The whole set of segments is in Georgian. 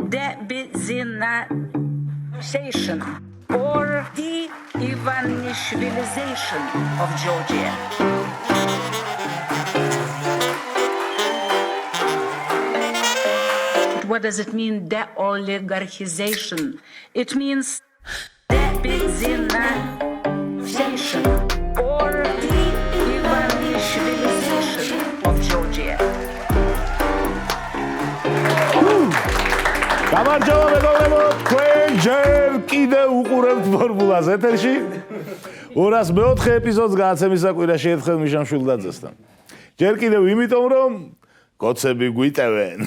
de-Ivanishvilization or de-Ivanishvilization of Georgia. What does it mean, de-oligarchization? It means de-Ivanishvilization or de-Ivanishvilization of Georgia. გამარჯობა მეგობრებო, თქვენ ჯერ კიდევ უყურებთ ფორმულას ეთერში 204 ეპიზოდს გადაცემის საკვირაში ერთხელ მიშამ შვილდაძესთან. ჯერ კიდევ იმიტომ რომ კოცები გვიტევენ.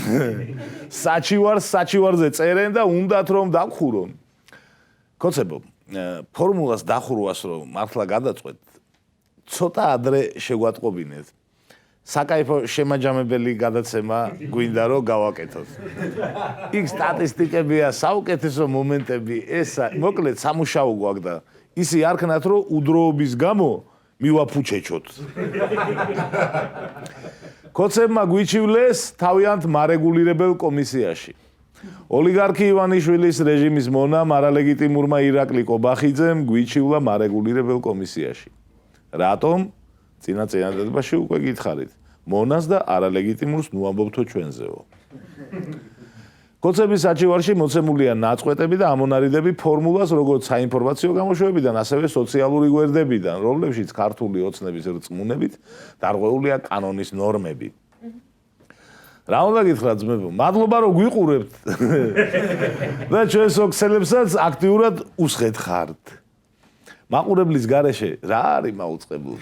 საჩივარზე წერენ და უნდათ რომ დაგხურონ. კოცებო, ფორმულას დახურვას რომ მართლა გადაწყვეტ, ცოტა ადრე შეგვატყობინეთ. საკაიფო შემაჯამებელი გადაცემა გვინდა რომ გავაკეთოთ. იქ სტატისტიკებია, საუკეთესო მომენტები, ესა, მოკლედ სამუშაო გვაქვს და ისი არ ქნათ რომ უდროობის გამო მივაფუჩეჩოთ. კოცებმა გვიჩივლეს თავიანთ მარეგულირებელ კომისიაში. ოლიგარქი ივანიშვილის რეჟიმის მონამ არალეგიტიმურმა ირაკლი კობახიძემ გვიჩივლა მარეგულირებელ კომისიაში. რატომ? წინადადებაში უკვე გითხარით. მონას და არალეგიტიმურს ნუ ამბობთო ჩვენზეო. კოცების საჩივარში მოცემულია ნაწყვეტები და ამონარიდები ფორმულას როგორც საინფორმაციო გამოშვებიდან, ასევე სოციალური გვერდებიდან, რომლებშიც ქართული ოცნების რწმუნებით დარღვეულია კანონის ნორმები. რა უნდა გითხრათ ძმებო? მადლობა რომ გვიყურებთ. და ჩვენ სოციალებსაც აქტიურად უსხეთ ხართ. მაყურებლის გარეშე რა არის მაუწყებლობა?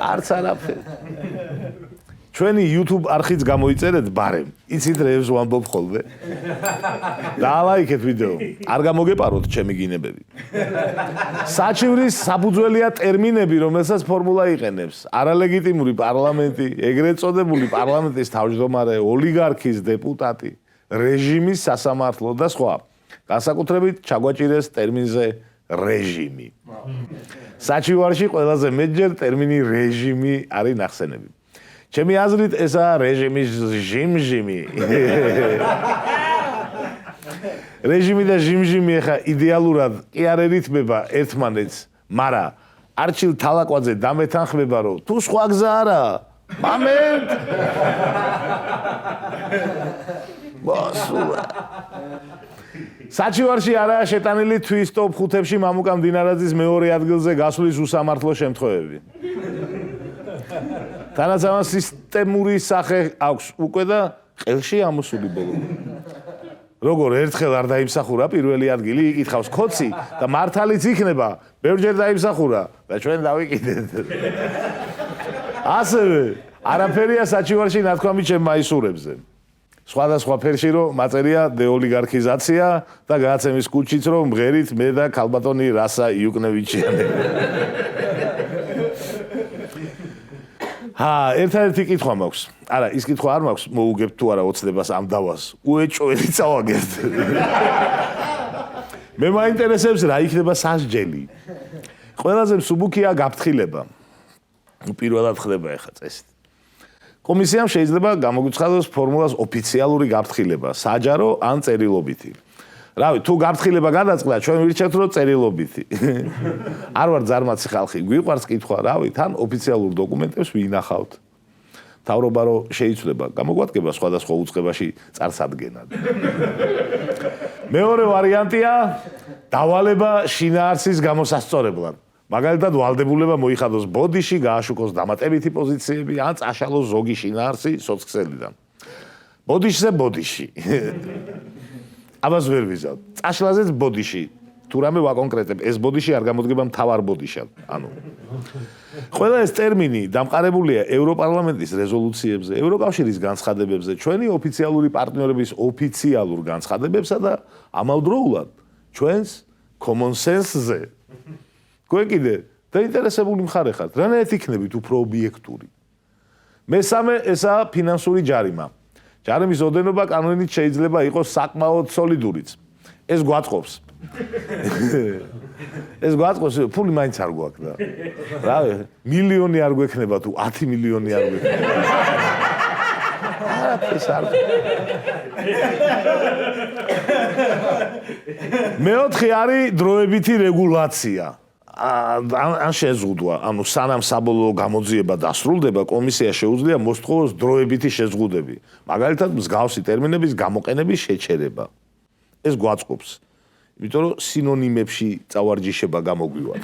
არც არაფერი. ჩვენი YouTube არხიც გამოიწერეთ ბარემ. იცით რევს ვამბობ ხოლმე. დაალაიქეთ ვიდეო. არ გამოგეპაროთ ჩემი გინებები. საჩივრის საფუძველია ტერმინები, რომელსაც ფორმულა იყენებს. არალეგიტიმური პარლამენტი, ეგრეთ წოდებული პარლამენტის თავმჯდომარე, ოლიგარქის დეპუტატი, რეჟიმის სასამართლო და სხვა. განსაკუთრებით ჩაგვაჭირეს ტერმინზე რეჟიმი. საჩივარში ყველაზე მეტჯერ ტერმინი რეჟიმი არის ნახსენები. ჩემი აზრით ესაა რეჟიმის ჟიმჟიმი. რეჟიმი და ჟიმჟიმი ახლა იდეალურად კი არ ერithმება ერთმანეთს, მაგრამ არჩილ თალაკვაძე დამეთანხმება რომ თუ სხვა გზა არა. მომენტ. მოსულა. საჩივარში არაა შეტანილი თვის ტოპ 5-ში მამუკა მდინარაძის მეორე ადგილზე გასვლის უსამართლო შემთხვევები. თანაც ამას სისტემური სახე აქვს უკვე და ყელში ამოსული ბოლო. როგორ ერთხელ არ დაიმსახურა პირველი ადგილი, იკითხავს ქოცი და მართალიც იქნება, ბევრჯერ დაიმსახურა და ჩვენ დავიკიდეთ. ასევე არაფერია საჩივარში ნათქვამი ჩემ მაისურებზე. სხვადასხვა ფერში რომ მაწერია დეოლიგარქიზაცია და გადაცემის კუჩიც რომ მღერით მე და ქალბატონი რასა იუკნევიჩიანი. ერთადერთი კითხვა მაქვს. არა, ის კითხვა არ მაქვს, მოუგებთ თუ არა ოცნებას ამ დავას. უეჭველი წავაგერთ. მე მაინტერესებს რა იქნება სასჯელი. ყველაზე მსუბუქია გაფრთხილება. პირველად ხდება ეხლა წესით. კომისიამ შეიძლება გამოგვიცხადოს ფორმულას ოფიციალური გაფრთხილება, საჯარო ან წერილობითი. რავი, თუ გაფრთხილება გადაწყდა, ჩვენ ვირჩევთ რომ წერილობითი. არ ვარ ძარმაცი ხალხი, გვიყვარს კითხვა, რავი, თან ოფიციალურ დოკუმენტებს ვინახავთ. თავრობა რომ შეიცვლება, გამოგვადგება სხვადასხვა უწყებაში წარსადგენად. მეორე ვარიანტია დავალება შინაარსის გამოსასწორებლად. მაგალითად ვალდებულება მოიხადოს ბოდიში, გააშუქოს დამატებითი პოზიციები, ან წაშალოს ზოგი შინაარსი სოციალიდან. ბოდიშზე ბოდიში. ამას ვერ ვიზავ. წაშლაზეც ბოდიში. თუ რამე ვაკონკრეტებ, ეს ბოდიში არ გამოდგება მთავარ ბოდიშად. ანუ ყველა ეს ტერმინი დამყარებულია ევროპარლამენტის რეზოლუციებზე, ევროკავშირის განცხადებებზე, ჩვენი ოფიციალური პარტნიორების ოფიციალურ განცხადებებსა და ამავდროულად ჩვენს common sense-ზე. გვენ კიდე დაინტერესებული მხარე ხართ, რანაირად იქნებით უფრო ობიექტური. მესამე ესაა ფინანსური ჯარიმა. ჯარიმის ოდენობა კანონით შეიძლება იყოს საკმაოდ სოლიდურიც. ეს გვაწყობს. ეს გვაწყობს, ფული მაინც არ გვაქვს და. რავი, მილიონი არ გვექნება თუ 10 მილიონი არ გვექნება. ეს არ მეოთხე არის დროებითი რეგულაცია. ან შეზღუდვა, ანუ სანამ საბოლოო გამოძიება დასრულდება, კომისია შეუძლია მოსთხოვოს დროებითი შეზღუდები. მაგალითად, მსგავსი ტერმინების გამოყენების შეჩერება. ეს გვაწყობს. იმიტომ რომ სინონიმებში წავარჯიშება გამოგვივათ.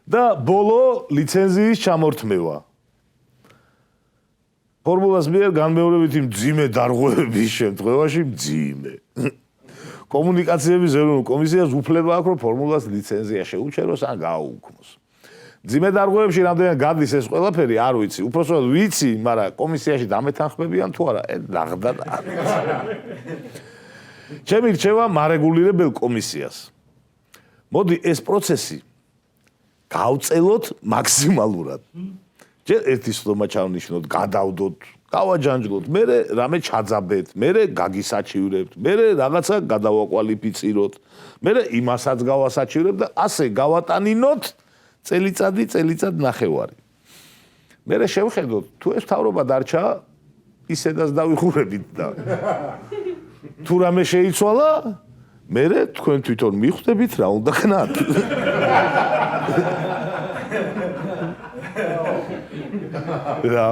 და ბოლო ლიცენზიის ჩამორთმევა. ფორმულას მიერ განმეორებითი მძიმე დარღვევების შემთხვევაში მძიმე. კომუნიკაციების ეროვნულ კომისიას უფლება აქვს, რომ ფორმულას ლიცენზია შეუჩეროს ან გააუქმოს. მძიმე დარღვევებში რამდენად გადის ეს ყველაფერი, არ ვიცი. უпроსტად ვიცი, მაგრამ კომისიაში დამეთანხმებიან თუ არა, ნახდათ არ ვიცი. ჩემი რჩევა მარეგულირებელ კომისიას. მოდი ეს პროცესი გავწელოთ მაქსიმალურად. ჯერ ერთი სლომა ჩავნიშნოთ, გადავდოთ, გავაჯანჯლოთ, მერე რამე ჩაძაბეთ, მერე გაგისაჩივრებთ, მერე რაღაცა გადავაკვალიფიციროთ, მერე იმასაც გავასაჩივრებთ და ასე გავატანინოთ წელიწად ნახევარი. მერე შევხედოთ, თუ ეს მთავრობა დარჩა, ისედაც დავიხურებით და თუ რამე შეიცვალა, მერე თქვენ თვითონ მიხვდებით რა უნდა ხნათ. რა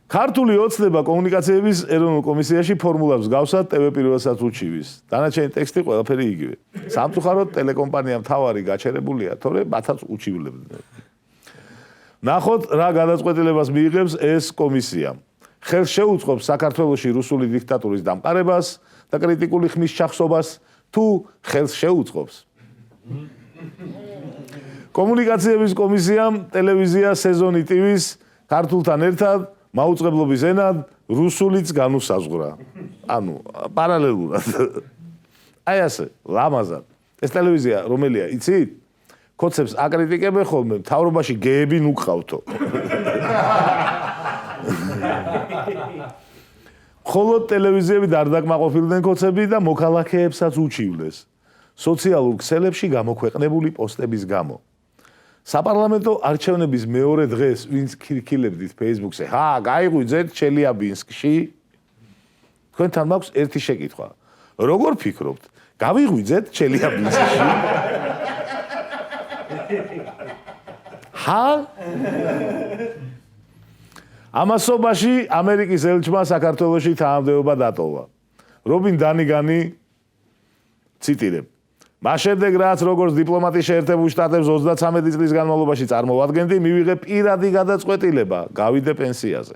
ქართული ოცნება კომუნიკაციების ეროვნულ კომისიაში ფორმულას გავსად TV პირველსაც უჩივის. დანარჩენი ტექსტი ყველაფერი იგივე. სამწუხაროდ ტელეკომპანია მთავარი გაჩერებულია, თორე მათაც უჩივლებდნენ. ნახოთ რა გადაწყვეტილებას მიიღებს ეს კომისია. ხელს შეუწყობს საქართველოში რუსული დიქტატურის დამყარებას და კრიტიკული ხმის ჩახსობას თუ ხელს შეუწყობს. კომუნიკაციების კომისიამ ტელევიზია სეზონი TV-ს ქართულთან ერთად მაუწყებლობის ენად რუსულიც განუსაზღვრა. ანუ პარალელურად. აი ასე, ლამაზად. ეს ტელევიზია რომელია, იცით? კოცებს აკრიტიკებენ ხოლმე, მთავრობაში გეები ნუყავთო. ხოლო ტელევიზიები არ დაკმაყოფილდნენ კოცები და მოქალაქეებსაც უჩივლეს. სოციალურ ქსელებში გამოქვეყნებული პოსტების გამო. საპარლამენტო არჩევნების მეორე დღეს ვინც ქირქილებდით Facebook-ზე, გაიღვიძეთ ჩელიაბინსკში. თქვენთან მაქვს ერთი შეკითხვა. როგორ ფიქრობთ, გავიღვიძეთ ჩელიაბინსკში? ამასობაში ამერიკის ელჩმა საქართველოში თანამდებობა დატოვა. რობინ დანიგანი ციტირებ. მას შემდეგ რაც როგორც დიპლომატის შეერთებულ შტატებს 33 წლის განმავლობაში წარმოვადგენდი, მივიღე პირადი გადაწყვეტილება, გავიდე პენსიაზე.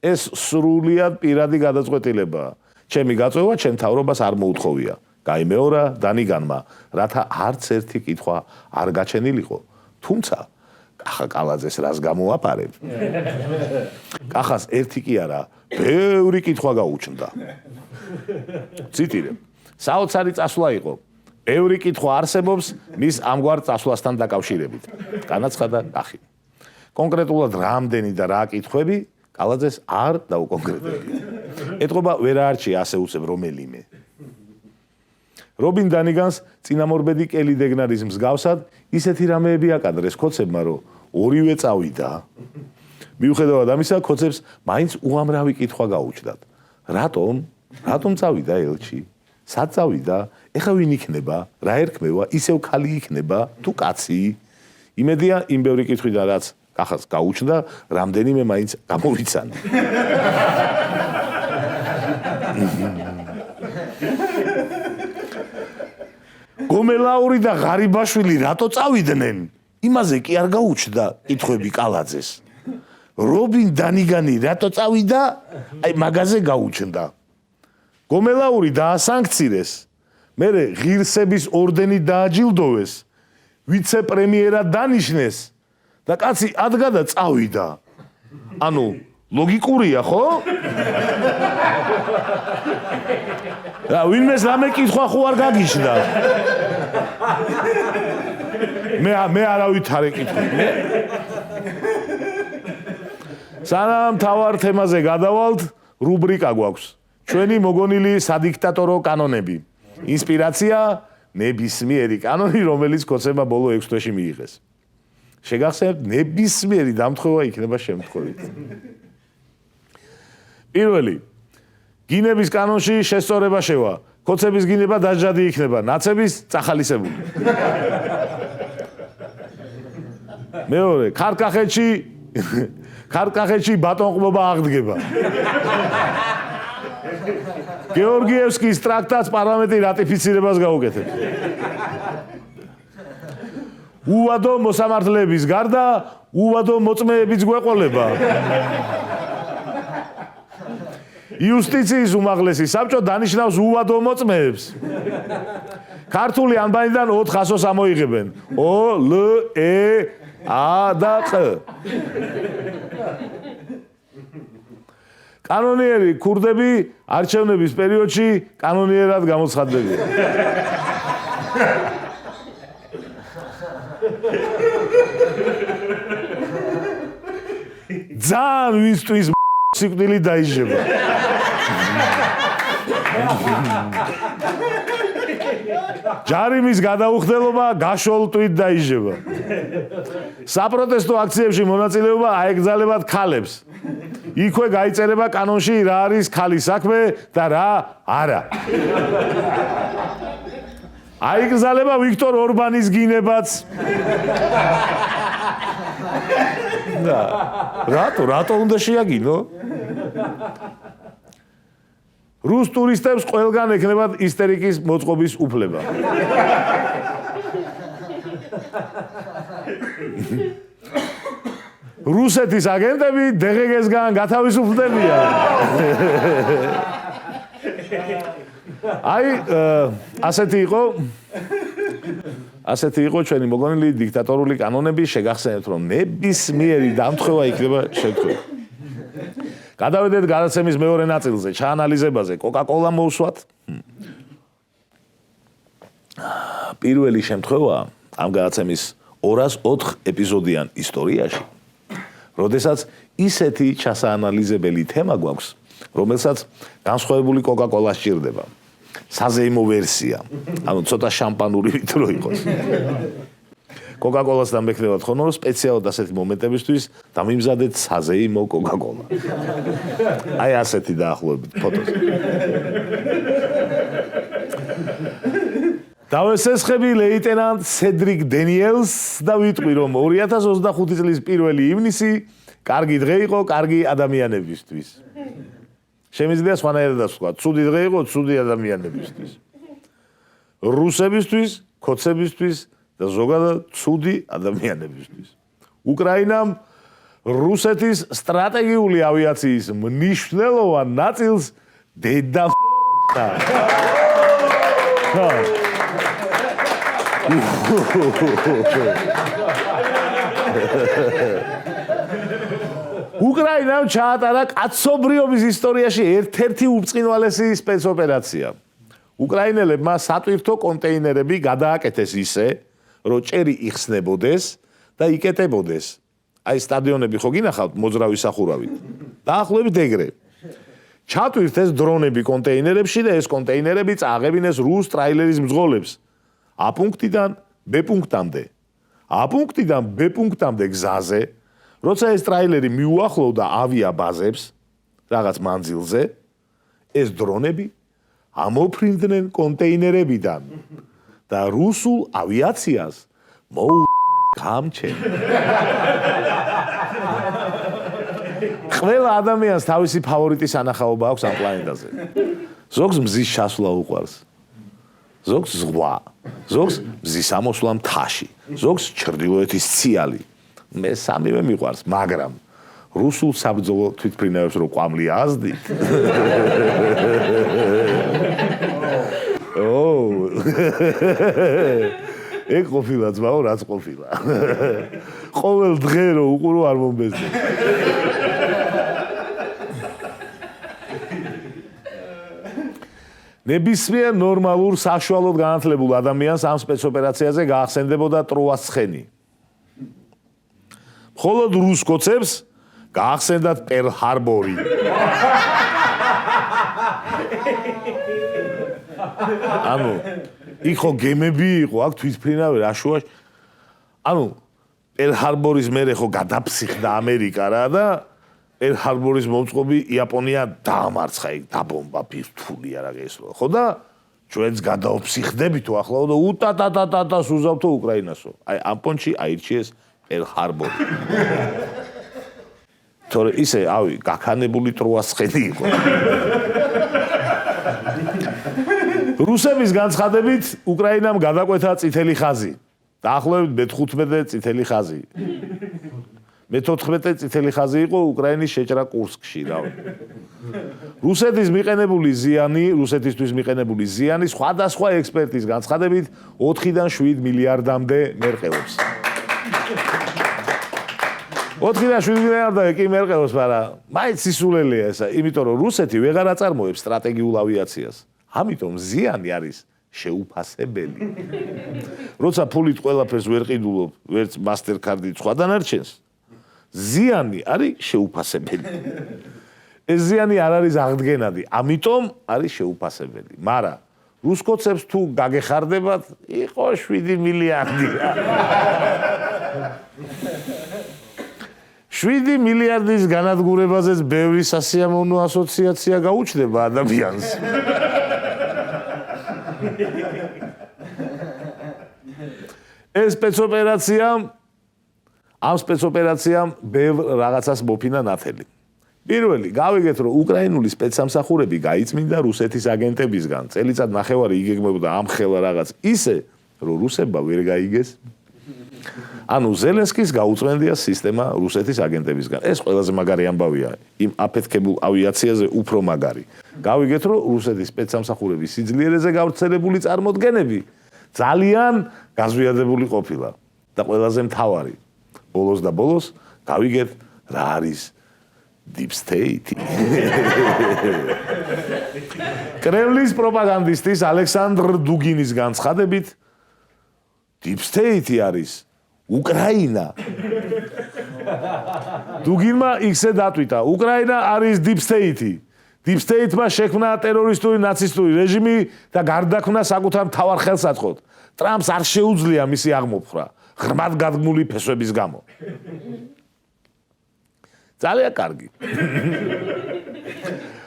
ეს სრულიად პირადი გადაწყვეტილებაა. ჩემი გაწვევა ჩემ მთავრობას არ მოუთხოვია. გაიმეორა დანიგანმა, რათა არც ერთი კითხვა არ გაჩენილიყო. თუმცა კახა კალაძეს რას გამოაპარებ? კახას ერთი კი არა, ბევრი კითხვა გაუჩნდა. ციტირებ. საოცარი წასვლა იყო. ბევრი კითხვა არსებობს მის ამგვარ წასვლასთან დაკავშირებით. განაცხადა კახი. კონკრეტულად რამდენი და რა კითხვები კალაძეს არ დაუკონკრეტებია. ეთყობა ვერ არჩია ასე უცებ რომელიმე. რობინ დანიგანს წინამორბედი კელი დეგნარის მსგავსად ისეთი რამეები აკადრეს კოცებმა, რომ ორივე წავიდა. მიუხედავად ამისა, კოცებს მაინც უამრავი კითხვა გაუჩნდათ. რატომ წავიდა ელჩი? სად წავიდა? ეხა ვინ იქნება? რა ერქმევა? ისევ ქალი იქნება თუ კაცი? იმედია იმ ბევრი კითხვიდან რაც კახას გაუჩნდა, რამდენიმე მაინც გამოვიცანა. გომელაური და ღარიბაშვილი რატო წავიდნენ? იმაზე კი არ გაუჩნდა კითხვები კალაძეს. რობინ დანიგანი რატო წავიდა? აი მაგაზე გაუჩნდა. გომელაური დაასანქცირეს. მერე ღირსების ორდენი დააჯილდოვეს. ვიცე-პრემიერად დანიშნეს და კაცი ადგა და წავიდა. ანუ ლოგიკურია, ხო? რა ვინმეს რამე კითხვა ხო არ გაგიჩნდა? მე არავითარი კითხვა. სანამ თავარ თემაზე გადავალთ, რუბრიკა გვაქვს. ჩვენი მოგონილი სადიქტატორო კანონები. ინსპირაცია ნებისმიერი კანონი, რომელიც კოცებმა ბოლო 6 თვეში მიიღეს. შეგახსენებთ, ნებისმიერი დამთხოვა იქნება შემთხვევით. პირველი გინების კანონში შესწორება შევა. კოცების გინება დაჟადი იქნება, ნაცების წახალისებული. მეორე, ქარკახეთში ბატონყმობა აღდგება. გეორგიევსკის ტრაქტატს პარლამენტი რატიფიცირებას გაუკეთებს. უვადო მოსამართლეების გარდა უვადო მოწმეებიც გვეყოლება. იუსტიციის უმაღლესი საბჭო დანიშნავს უვადო მოწმეებს. ქართული ანბანიდან 4 ასოს ამოიღებენ. ო, ლ, ე, ა და ყ. კანონიერი ქურდები არჩევნების პერიოდში კანონიერად გამოცხადდებიან. ძალიან ვისთვის სიკვდილი დაიჟება. ჯარიმის გადაუხდელობა გაშოლ თვით დაიჟება. საპროტესტო აქციებში მონაწილეობა აეკრძალებათ ქალებს. იქვე გაიწერება კანონში რა არის ქალის საქმე და რა არა. აეკრძალება ვიქტორ ორბანის გინებაც. და რატო უნდა შეაგინო? რუს ტურისტებს ყველგან ექნებათ ისტერიკის მოწყობის უფლება. რუსეთის აგენტები დღეგესგან გათავისუფლდებიან. აი, ასეთი იყო ჩვენი მოგონილი დიქტატორული კანონები, შეგახსენებთ, რომ ნებისმიერი დამთხევა იქნება შეგხვევა. გადავედეთ გადაცემის მეორე ნაწილზე, ჩაანალიზებაზე, კოკა-კოლა მოვსვათ. პირველი შემთხვევა ამ გადაცემის 204 ეპიზოდიან ისტორიაში, როდესაც ისეთი ჩასაანალიზებელი თემა გვაქვს, რომელსაც განსხვავებული კოკა-კოლა სჭირდება. საზეიმო ვერსია, ანუ ცოტა შამპანური ვიტრო იყოს. კოკა-კოლასთან მექნებათ ხონორ სპეციალურად ასეთი მომენტებისთვის დამიმზადეთ საზეიმო კოკა-კოლა. აი ასეთი დაახლოებით ფოტოზე. დავესესხები ლეიტენანტ სედრიკ დენიელს და ვიტყვი, რომ 2025 წლის 1 ივნისი კარგი დღე იყო კარგი ადამიანებისთვის. შემიძლია სხვანაირადაც ვთქვა, ცუდი დღე იყო ცუდი ადამიანებისთვის. რუსებისთვის, ქოცებისთვის და ზოგადად ცუდი ადამიანებისთვის. უკრაინამ რუსეთის სტრატეგიული ავიაციის მნიშვნელოვან ნაწილს დედა უკრაინამ ჩაატარა კაცობრიობის ისტორიაში ერთ-ერთი უბწყინვალესი სპეცოპერაცია. უკრაინელებმა სატვირთო კონტეინერები გადააკეთეს ისე, რომ ჭერი იხსნებოდეს და იკეტებოდეს. აი სტადიონები ხო გინახავთ მოძრავი სახურავით. დაახლოებით ეგრე. ჩატვირთეს დრონები კონტეინერებში და ეს კონტეინერები წააღებინეს რუს ტრაილერის მძღოლებს. A პუნქტიდან B პუნქტამდე. A პუნქტიდან B პუნქტამდე გზაზე, როცა ეს ტრაილერი მიუახლოვდა ავიაბაზებს რაღაც მანძილზე, ეს დრონები ამოფრინდნენ კონტეინერებიდან და რუსულ ავიაციას გამჩენ. ყველა ადამიანს თავისი ფავორიტი სანახაობა აქვს ამ პლანეტაზე. ზოგს მზის ჩასვლა უყვარს. ზოგს ზღვა, ზოგს მზის ამოსვლა მთაში, ზოგს ჩრდილოეთის ციალი. მე სამივე მიყვარს, მაგრამ რუსულ საბრძოლო თვითმფრინავებს რო ყვამლი აზდით. ეგ ყოფილა ძმაო, რაც ყოფილა. ყოველ დღე რო უყურო არ მომბეზნე. ნებისმიერ ნორმალურ საშუალოდ განათლებულ ადამიანს ამ სპეცოპერაციაზე გაახსენდებოდა ტროას ცხენი. მხოლოდ რუს კოცებს გაახსენდათ პერლ ჰარბორი. ანუ იქ ხო გემები იყო, აქ თვითმფრინავი რაშუაში. ანუ პერლ ჰარბორის მერე ხო გადაფსიხდა ამერიკა რა და პერლ-ჰარბორის მომწყობი იაპონია დაამარცხა იქ დაბომბა ბირთვული არა გესროლა. ხო და ჩვენც გადაოფსიხდებითო ახლა და უტატატატატას უზავთო უკრაინასო. აი ამ პონჩი აირჩიეს პერლ-ჰარბორი. თორე ისე გაქანებული ტროას ხედი იყო. რუსების განცხადებით უკრაინამ გადაკვეთა წითელი ხაზი. დაახლოებით მე-15 წითელი ხაზი. მე-14 წითელი ხაზი იყო უკრაინის შეჭრა კურსკში, რავი. რუსეთისთვის მიყენებული ზიანი სხვადასხვა ექსპერტის განცხადებით 4-დან 7 მილიარდამდე მერყეობს. 4-დან 7 მილიარდამდე კი მერყეობს, მაგრამ მაინც სისულელეა ესა, იმიტომ რომ რუსეთი ვეღარ აწარმოებს სტრატეგიულ ავიაციას. ამიტომ ზიანი არის შეუფასებელი. როცა ფულით ყველაფერს ვერ ყიდულობ, ვერც Mastercard-ით სხვა დანარჩენს, ზიანი არის შეუფასებელი. ეს ზიანი არ არის აღდგენადი, ამიტომ არის შეუფასებელი. მაგრამ რუსკოცებს თუ გაგეხარდებათ, იყო 7 მილიარდი. 7 მილიარდის განადგურებაზეც ბევრი სასიამოვნო ასოციაცია გაუჩნდება ადამიანს. ეს სპეცოპერაციამ ბევრ რაღაცას მოფინა ნათელი. პირველი, გავიგეთ, რომ უკრაინული სპეცსამსახურები გაიწმინდა რუსეთის აგენტებისგან. წელიწად ნახევარი იგეგმებოდა ამ ხელა რაღაც ისე, რომ რუსებმა ვერ გაიგეს. ანუ ზელენსკის გაუწმენდია სისტემა რუსეთის აგენტებისგან. ეს ყველაზე მაგარი ამბავია. იმ აფეთქებულ ავიაციაზე უფრო მაგარი. გავიგეთ, რომ რუსეთის სპეცსამსახურების სიძლიერეზე გავრცელებული წარმოდგენები ძალიან გაზვიადებული ყოფილა. და ყველაზე მთავარი, ბოლოს და ბოლოს გავიგეთ, რა არის Deep State. კრემლის პროპაგანდისტის ალექსანდრ დუგინის განცხადებით Deep State არის უკრაინა. დუგინმა იქზე დატვიტა, უკრაინა არის Deep State. Deep State-მა შექმნა ტერორისტული ნაცისტური რეჟიმი და გარდაქმნა საკუთარ მთავარ ხელსაწყოდ. ტრამპს არ შეუძლია მისი აღმოფხვრა, ღრმად გადგმული ფესვების გამო. ძალიან კარგი.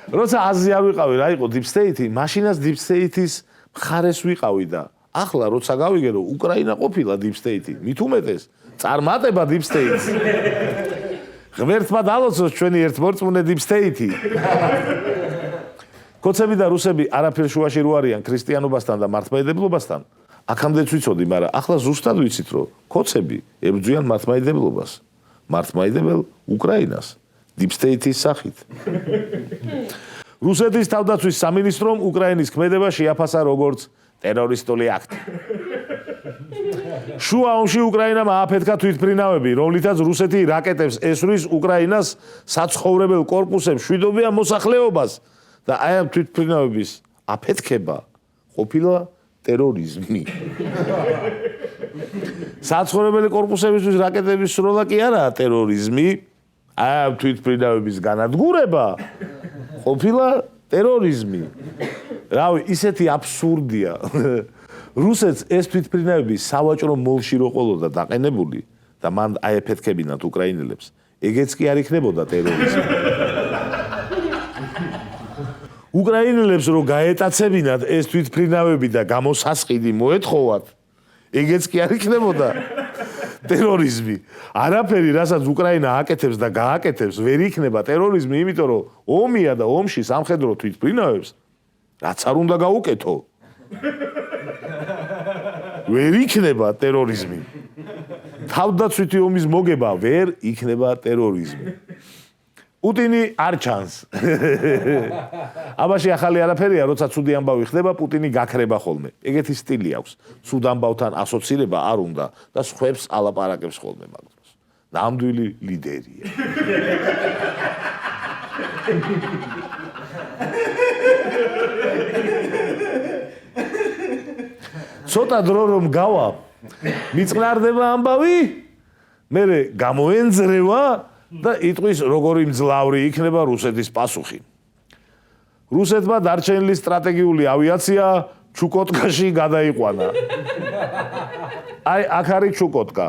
როცა აზრი არ ვიყავი რა იყო Deep State, მაშინაც Deep State-ის მხარეს ვიყავი და ახლა როცა გავიგე რომ უკრაინა ყოფილა Deep State, მით უმეტეს წარმატება Deep State-ს. ღმერთმა დალოცოს ჩვენი ერთმორწმუნე Deep State. კოცები და რუსები არაფერ შუაში რო არიან ქრისტიანობასთან და მართლმადიდებლობასთან. აქამდეც ვიცოდი, მაგრამ ახლა ზუსტად ვიცით, რომ კოცები ებრძვიან მართლმადიდებლობას. მართლმადიდებელ უკრაინას Deep State-ის სახით. რუსეთის თავდაცვის სამინისტრომ უკრაინის ქმედება შეაფასა როგორც ტერორისტული აქტი. შუა ომში უკრაინამ ააფეთქა თვითმფრინავები, რომლითაც რუსეთი რაკეტებს ესვრის უკრაინას საცხოვრებელ კორპუსებს, მშვიდობიან მოსახლეობას და აი ამ თვითმფრინავების აფეთქება ყოფილა ტერორიზმი. საცხოვრებელი კორპუსებისთვის რაკეტების სროლა კი არაა ტერორიზმი, აი ამ თვითმფრინავების განადგურება ყოფილა ტერორიზმი. რავი, ისეთი აბსურდია. რუსეთს ეს თვითმფრინავები სავაჭრო მოლში რო ყოლოდა დაყენებული და მან აეფეთქებინათ უკრაინელებს, ეგეც კი არ იქნებოდა ტერორიზმი. უკრაინელებს რო გაეტაცებინათ ეს თვითმფრინავები და გამოსასყიდი მოეთხოვათ, ეგეც კი არ იქნებოდა ტერორიზმი. არაფერი, რასაც უკრაინა აკეთებს და გააკეთებს, ვერ იქნება ტერორიზმი, იმიტომ რომ ომია და ომში სამხედრო თვითმფრინავებს რაც არ უნდა გაუკეთო. ვერ იქნება ტერორიზმი. თავდაცვითი ომის მოგება ვერ იქნება ტერორიზმი. პუტინი არ ჩანს. აბაში ახალი არაფერია, როცა ცუდი ამბავი ხდება, პუტინი გაქრება ხოლმე. ეგეთი სტილი აქვს. ცუდ ამბავთან ასოცირება არ უნდა და სხვებს ალაპარაკებს ხოლმე მაგდროს. ნამდვილი ლიდერია. ცოტა დრო რომ გავა, მიწყნარდება ამბავი, მერე გამოენძრევა და იტყვის როგორი მძლავრი იქნება რუსეთის პასუხი. რუსეთმა დარჩენილი სტრატეგიული ავიაცია ჩუკოტკაში გადაიყვანა. აი, აქ არის ჩუკოტკა.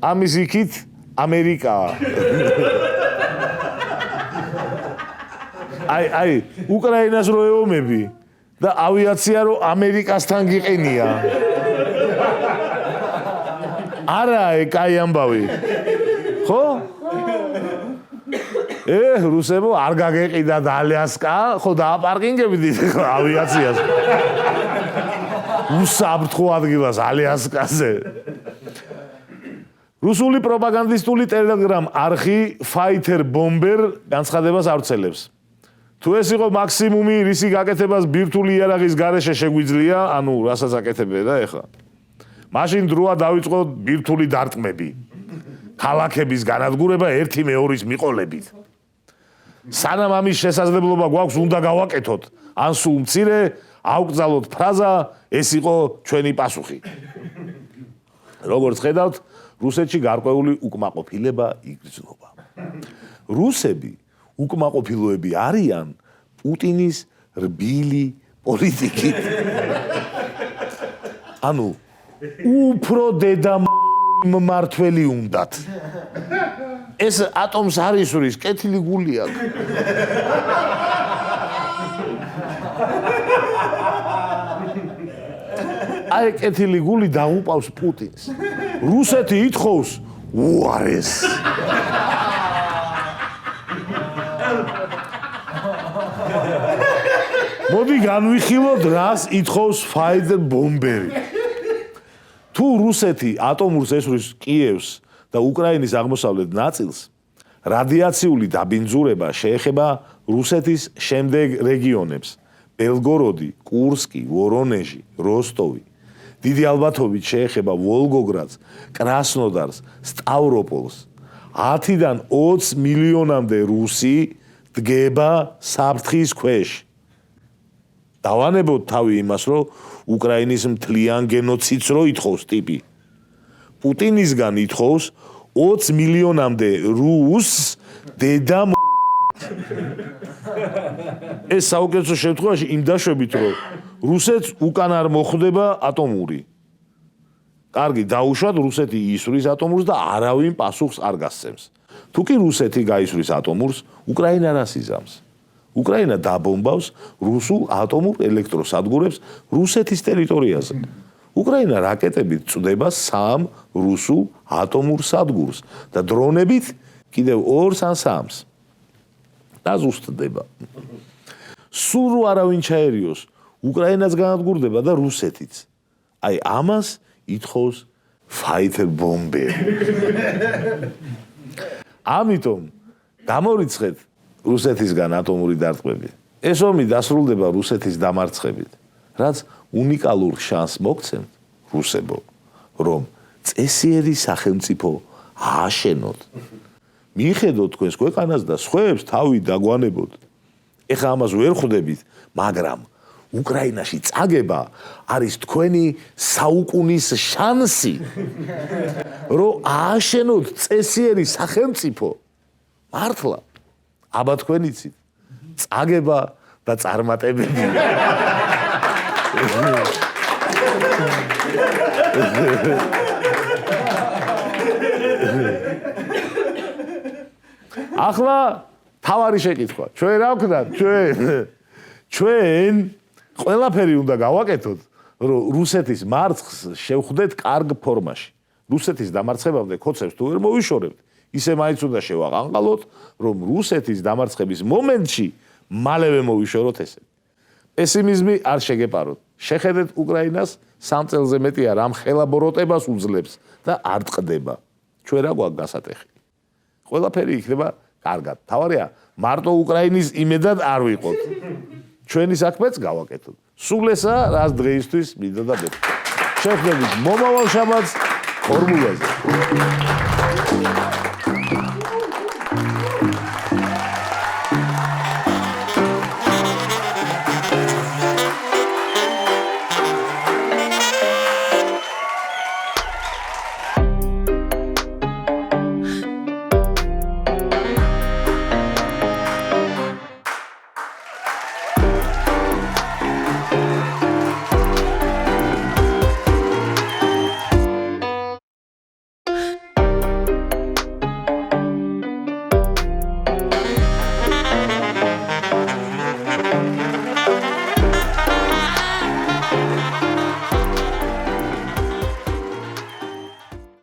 ამის იქით ამერიკაა. აი, უკრაინას რო ეომები და ავიაცია რო ამერიკასთან გიყენია. არა, კაი ამბავი. ხო? რუსებო არ გაგეყიდა და ალიასკა, ხო დააპარკინგებდით ავიაციას. უსაფრთხო ადგილას ალიასკაზე. რუსული პროპაგანდისტული ტელეგრამ არხი Fighter Bomber განცხადებას ავრცელებს. თუ ეს იყო მაქსიმუმი, რისი გაკეთებას ბირთვული იარაღის გარეშე შეგვიძლია, ანუ რასაც აკეთებდა და ეხლა. მაშინ დროა დავიწყო ბირთვული დარტყმები. ქალაქების განადგურება ერთი მეორის მიყოლებით. სანამ ამის შესაძლებლობა გვაქვს, უნდა გავაკეთოთ, ან სულ მცირე ავკრძალოთ ფრაზა, ეს იყო ჩვენი პასუხი. როგორც ხედავთ, რუსეთში გარკვეული უკმაყოფილება იგრძნობა. რუსები უკმაყოფილოები არიან პუტინის რბილი პოლიტიკით. ანუ უფრო დედა მმართველი უნდათ. ეს ატომს არ ისვრის, კეთილი გული აქვს. აი კეთილი გული დაუპავს პუტინს. რუსეთი ითხოვს უარეს. მოდი განვიხილოთ, რას ითხოვს Fighter Bomber. თუ რუსეთი ატომურს ესვრის კიევს და უკრაინის აღმოსავლეთ ნაწილს, რადიაციული დაბინძურება შეეხება რუსეთის შემდეგ რეგიონებს: ბელგოროდი, კურსკი, ვორონეჟი, როსტოვი. დიდი ალბათობით შეეხება ვოლგოგრადს, კრასნოდარს, სტავროპოლს. 10-დან 20 მილიონამდე რუსი დგება საფრთხის ქვეშ. დავანებოთ თავი იმას, რომ უკრაინის მთლიან გენოციდს რო ითხოვს ტიპი. პუტინისგან ითხოვს 20 მილიონამდე რუსს დედა ეს საუკეთესო შემთხვევაში იმ დაშვებით, რომ რუსეთს უკან არ მოხვდება ატომური. კარგი, დაუშვათ, რუსეთი ისვრის ატომურს და არავინ პასუხს არ გასცემს. თუ კი რუსეთი გაისვრის ატომურს, უკრაინა რას იზამს? უკრაინა დაბომბავს რუსულ ატომურ ელექტროსადგურებს რუსეთის ტერიტორიაზე. უკრაინა რაკეტებით წვდება 3 რუსულ ატომურ სადგურს და დრონებით კიდევ 2 ან 3-ს. დაზუსტდება. სულ რო არავინ ჩაერიოს, უკრაინაც განადგურდება და რუსეთიც. აი ამას ითხოვს Fighter Bomber. ამიტომ გამორიცხეთ რუსეთისგან ატომური დარტყმები. ეს ომი დასრულდება რუსეთის დამარცხებით, რაც უნიკალურ შანსს მოგცემთ რუსებო, რომ წესიერი სახელმწიფო ააშენოთ. მიხედოთ თქვენს ქვეყანას და სხვებს თავი დაგვანებოთ. ეხლა ამას ვერ ხვდებით, მაგრამ უკრაინაში წაგება არის თქვენი საუკუნის შანსი, რომ ააშენოთ წესიერი სახელმწიფო. მართლა აბა თქვენ იცით, წაგება და წარმატებები. ახლა თავარი შეკითხვა. ჩვენ რა ვქნათ? ჩვენ ყველაფერი უნდა გავაკეთოთ, რომ რუსეთის მარცხს შევხვდეთ კარგ ფორმაში. რუსეთის დამარცხებამდე ქოცებს თუ ვერ მოვიშორებთ, ისე მაინც უნდა შევაყანყალოთ, რომ რუსეთის დამარცხების მომენტში მალევე მოვიშოროთ ესე. პესიმიზმი არ შეგეპაროთ. შეხედეთ უკრაინას 3 წელზე მეტია რამ ხელაბოროტებას უძლებს და არ ტყდება. ჩვენ რა გვაქვს გასატეხი? ყველაფერი იქნება კარგად. თავარია, მარტო უკრაინის იმედად არ ვიყოთ. ჩვენი საქმეც გავაკეთოთ. სულ ესა, რას დღეისთვის მინდა და მეტყვი. შევხვდებით მომავალ შაბათს ფორმულაზე.